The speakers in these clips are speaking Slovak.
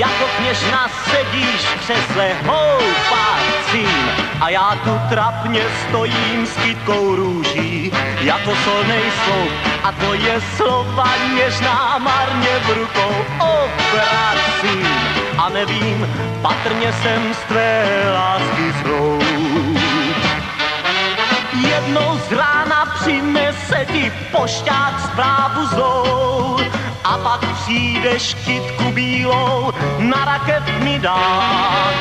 jako kněžna sedíš v křesle houpacím a já tu trapně stojím s kytkou růží jako solnej sloup a tvoje slova něžná marně v rukou obracím a nevím, patrně jsem z tvé lásky zhroup. Jednou z rána přinese ti pošťák zprávu zlou a pak přijdeš kytku bílou na rakev mi dát.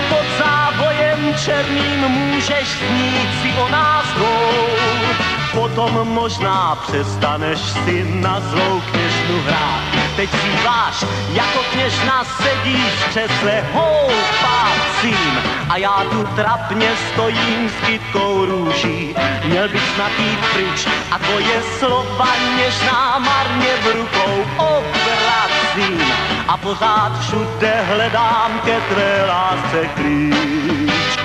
Pod závojem černým můžeš snít si o nás dvou, potom možná přestaneš si na zlou kněžnu hrát. Teď zpíváš, jako kněžna sedíš v křesle houpacím a já tu trapně stojím s kytkou růží. Měl bych snad jít pryč a tvoje slova něžná marně v rukou obracím a pořád všude hledám ke tvé lásce klíč.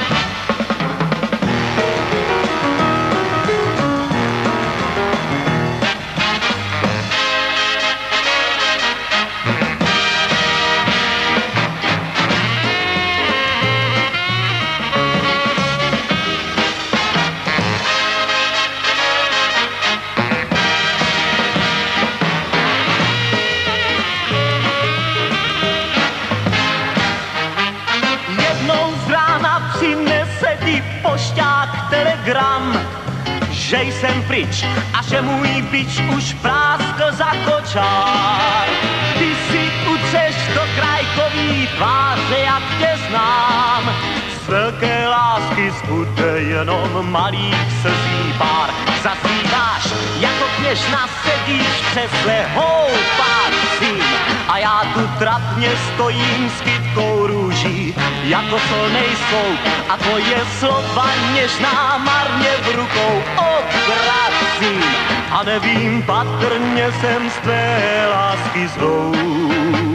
Pošťák telegram, že jsem pryč a že můj bič už práskl za kočár. Ty si utřeš do krajkový tváře, jak tě znám. Z velké lásky zbude jenom malých slzí pár. Zaspíváš, jako kněžna sedíš v křesle houpacím a já tu trapně stojím s kytkou růží jako solnej sloup a tvoje slova něžná marně v rukou obracím a nevím, patrně jsem z tvé lásky zhroup.